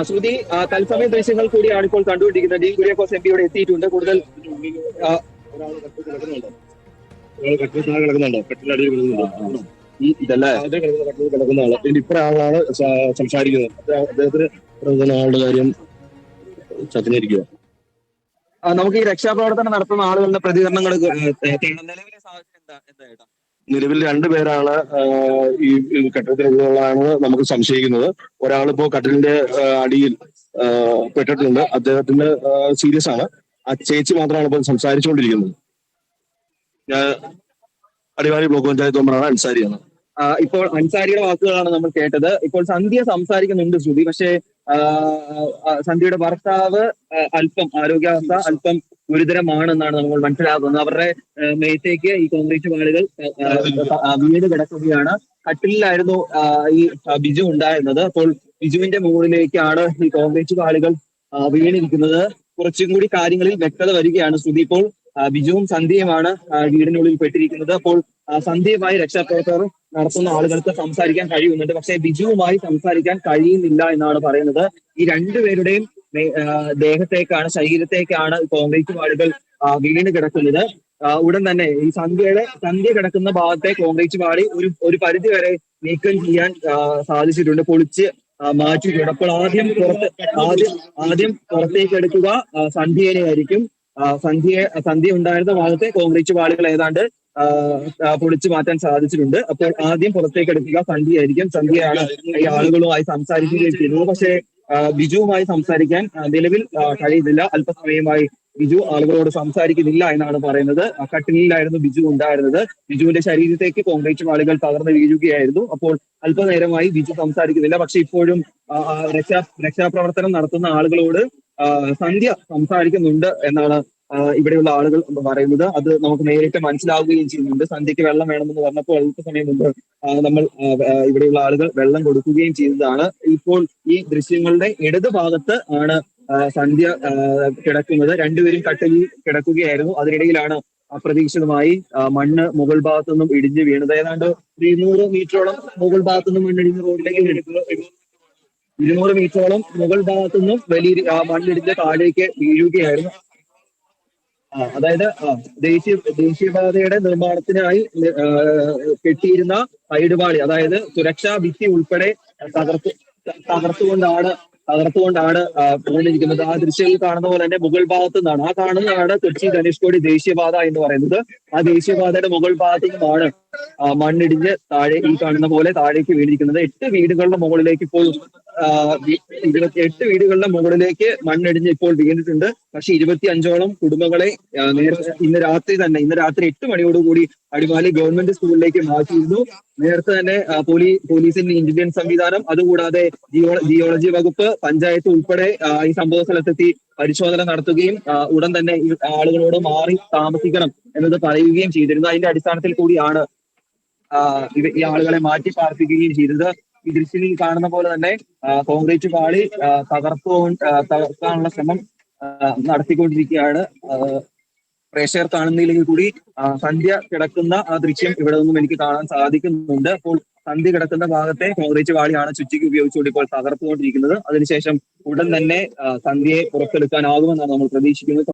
ശ്രുതി, തത്സമയ ദൃശ്യങ്ങൾ കൂടിയാണ് ഇപ്പോൾ കണ്ടുകൊണ്ടിരിക്കുന്നത്. ഡീൻ കുര്യാക്കോസ് എം പി ഇവിടെ എത്തിയിട്ടുണ്ട്. കൂടുതൽ ആ, ഒരാൾ കട്ടിൽ കിടക്കുന്നുണ്ടോ? ഒരാൾ കട്ടിൽ താഴെ കിടക്കുന്നുണ്ടോ? കട്ടിലടിയിൽ കിടക്കുന്നുണ്ടോ? ഇതല്ലേ അതേ കിടക്കുന്ന കട്ടിൽ കിടക്കുന്ന ആള്. ഇതിന്റെ ഇപ്പറ ആളാണ് സംസാരിക്കുന്നത്. അദ്ദേഹത്തിന് കിടക്കുന്ന ആളുടെ കാര്യം ചർച്ചയിരിക്കുക. നമുക്ക് ഈ രക്ഷാപ്രവർത്തനം നടത്തുന്ന ആളുകളുടെ പ്രതികരണങ്ങൾ നിലവിലെ സാഹചര്യം എന്താ ഏട്ടാ? നിലവിൽ രണ്ടുപേരാണ് ഈ കെട്ടിടത്തിലുള്ളതാണ് നമുക്ക് സംശയിക്കുന്നത്. ഒരാളിപ്പോ കട്ടിലിന്റെ അടിയിൽ പെട്ടിട്ടുണ്ട്. അദ്ദേഹത്തിന് സീരിയസ് ആണ്. ആ ചേച്ചി മാത്രമാണ് ഇപ്പോൾ സംസാരിച്ചുകൊണ്ടിരിക്കുന്നത്. ഞാൻ അടിമാലി ബ്ലോക്ക് പഞ്ചായത്ത് മെമ്പറാണ്, അൻസാരിയാണ്. ഇപ്പോൾ അൻസാരിയുടെ വാക്കുകളാണ് നമ്മൾ കേട്ടത്. ഇപ്പോൾ സന്ധ്യ സംസാരിക്കുന്നുണ്ട് ശ്രുതി, പക്ഷേ സന്ധ്യയുടെ ഭർത്താവ് അല്പം ആരോഗ്യാവസ്ഥ അല്പം ഗുരുതരമാണെന്നാണ് നമ്മൾ മനസ്സിലാക്കുന്നത്. അവരുടെ മേത്തേക്ക് ഈ കോൺക്രീറ്റ് പാളികൾ വീട് കിടക്കുകയാണ്. കട്ടിലായിരുന്നു ഈ ബിജു ഉണ്ടായിരുന്നത്. അപ്പോൾ ബിജുവിന്റെ മുകളിലേക്കാണ് ഈ കോൺക്രീറ്റ് പാളികൾ വീണിരിക്കുന്നത്. കുറച്ചും കൂടി കാര്യങ്ങളിൽ വ്യക്തത വരികയാണ് ശ്രുതി. ഇപ്പോൾ ബിജുവും സന്ധ്യയുമാണ് വീടിനുള്ളിൽ പെട്ടിരിക്കുന്നത്. അപ്പോൾ സന്ധ്യയുമായി രക്ഷാപ്രവർത്തകർ നടത്തുന്ന ആളുകൾക്ക് സംസാരിക്കാൻ കഴിയുന്നുണ്ട്, പക്ഷേ ബിജുവുമായി സംസാരിക്കാൻ കഴിയുന്നില്ല എന്നാണ് പറയുന്നത്. ഈ രണ്ടുപേരുടെയും ദേഹത്തേക്കാണ്, ശരീരത്തേക്കാണ് കോൺക്രീറ്റ് പാടുകൾ വീണ് കിടക്കുന്നത്. ഉടൻ തന്നെ ഈ സന്ധ്യ കിടക്കുന്ന ഭാഗത്തെ കോൺക്രീറ്റ് പാളി ഒരു പരിധി വരെ നീക്കം ചെയ്യാൻ സാധിച്ചിട്ടുണ്ട്, പൊളിച്ച് മാറ്റിയിട്ടുണ്ട്. അപ്പോൾ ആദ്യം പുറത്തേക്ക് എടുക്കുക സന്ധ്യയെ ആയിരിക്കും. സന്ധ്യ ഉണ്ടായിരുന്ന ഭാഗത്തെ കോൺക്രീറ്റ് പാളികൾ ഏതാണ്ട് പൊളിച്ചു മാറ്റാൻ സാധിച്ചിട്ടുണ്ട്. അപ്പോൾ ആദ്യം പുറത്തേക്ക് എടുക്കുക സന്ധ്യയായിരിക്കും. സന്ധ്യയാണ് ഈ ആളുകളുമായി സംസാരിക്കുകയും ചെയ്യുന്നത്. പക്ഷേ ബിജുവുമായി സംസാരിക്കാൻ നിലവിൽ കഴിയുന്നില്ല. അല്പസമയമായി ബിജു ആളുകളോട് സംസാരിക്കുന്നില്ല എന്നാണ് പറയുന്നത്. കട്ടിലിലായിരുന്നു ബിജു ഉണ്ടായിരുന്നത്. ബിജുവിന്റെ ശരീരത്തേക്ക് കോൺക്രീറ്റ് പാളികൾ തകർന്ന് വീഴുകയായിരുന്നു. അപ്പോൾ അല്പനേരമായി ബിജു സംസാരിക്കുന്നില്ല. പക്ഷെ ഇപ്പോഴും രക്ഷാപ്രവർത്തനം നടത്തുന്ന ആളുകളോട് സന്ധ്യ സംസാരിക്കുന്നുണ്ട് എന്നാണ് ഇവിടെയുള്ള ആളുകൾ പറയുന്നത്. അത് നമുക്ക് നേരിട്ട് മനസ്സിലാവുകയും ചെയ്യുന്നുണ്ട്. സന്ധ്യക്ക് വെള്ളം വേണമെന്ന് പറഞ്ഞപ്പോൾ അല്പസമയം മുമ്പ് നമ്മൾ ഇവിടെയുള്ള ആളുകൾ വെള്ളം കൊടുക്കുകയും ചെയ്തതാണ്. ഇപ്പോൾ ഈ ദൃശ്യങ്ങളുടെ ഇടത് ഭാഗത്ത് ആണ് സന്ധ്യ കിടക്കുന്നത്. രണ്ടുപേരും കട്ടിലിൽ കിടക്കുകയായിരുന്നു. അതിനിടയിലാണ് അപ്രതീക്ഷിതമായി മണ്ണ് മുകൾ ഭാഗത്തു നിന്നും ഇടിഞ്ഞ് വീണത്. ഏതാണ്ട് 200 മീറ്ററോളം മുകൾ ഭാഗത്തു നിന്നും മണ്ണിടിഞ്ഞ് റോഡിലേക്ക് 200 മീറ്ററോളം മുകൾ ഭാഗത്തു നിന്നും വലിയ മണ്ണിടിഞ്ഞ് താഴേക്ക് വീഴുകയായിരുന്നു. അതായത് ദേശീയപാതയുടെ നിർമ്മാണത്തിനായി കെട്ടിയിരുന്ന പൈടുപാളി, അതായത് സുരക്ഷാ ഭിത്തി ഉൾപ്പെടെ തകർത്തുകൊണ്ടാണ് പോന്നിരിക്കുന്നത്. ആ ദൃശ്യത്തിൽ കാണുന്ന പോലെ തന്നെ മുകൾ ഭാഗത്തു നിന്നാണ്, ആ കാണുന്നതാണ് കൊച്ചി ധനുഷ്കോടി ദേശീയപാത എന്ന് പറയുന്നത്. ആ ദേശീയപാതയുടെ മുകൾ ഭാഗത്തു നിന്നാണ് മണ്ണിടിഞ്ഞ് ഈ കാണുന്ന പോലെ താഴേക്ക് വീണിരിക്കുന്നത്. 8 വീടുകളുടെ മുകളിലേക്ക് ഇപ്പോൾ 28 വീടുകളുടെ മുകളിലേക്ക് മണ്ണിടിഞ്ഞ് ഇപ്പോൾ വീണിട്ടുണ്ട്. പക്ഷെ 25ഓളം കുടുംബങ്ങളെ ഇന്ന് രാത്രി 8 മണിയോടുകൂടി അടിമാലി ഗവൺമെന്റ് സ്കൂളിലേക്ക് മാറ്റിയിരുന്നു. നേരത്തെ തന്നെ പോലീസിന്റെ ഇന്റലിജൻസ് സംവിധാനം, അതുകൂടാതെ ജിയോളജി വകുപ്പ്, പഞ്ചായത്ത് ഉൾപ്പെടെ ഈ സംഭവ സ്ഥലത്തെത്തി പരിശോധന നടത്തുകയും ഉടൻ തന്നെ ഈ ആളുകളോട് മാറി താമസിക്കണം എന്നത് പറയുകയും ചെയ്തിരുന്നു. അതിന്റെ അടിസ്ഥാനത്തിൽ കൂടിയാണ് ഈ ആളുകളെ മാറ്റി പാർപ്പിക്കുകയും ചെയ്തത്. ഈ ദൃശ്യത്തിൽ കാണുന്ന പോലെ തന്നെ കോൺക്രീറ്റ് പാളി തകർക്കാനുള്ള ശ്രമം നടത്തിക്കൊണ്ടിരിക്കുകയാണ്. പ്രേക്ഷകർ കാണുന്നതിലേക്ക് കൂടി സന്ധ്യ കിടക്കുന്ന ആ ദൃശ്യം ഇവിടെ നിന്നും എനിക്ക് കാണാൻ സാധിക്കുന്നുണ്ട്. അപ്പോൾ സന്ധ്യ കിടക്കുന്ന ഭാഗത്തെ കോൺക്രീറ്റ് പാളിയാണ് ചുറ്റിക്ക് ഉപയോഗിച്ചുകൊണ്ട് ഇപ്പോൾ തകർത്തുകൊണ്ടിരിക്കുന്നത്. അതിനുശേഷം ഉടൻ തന്നെ സന്ധ്യയെ പുറത്തെടുക്കാനാകുമെന്നാണ് നമ്മൾ പ്രതീക്ഷിക്കുന്നത്.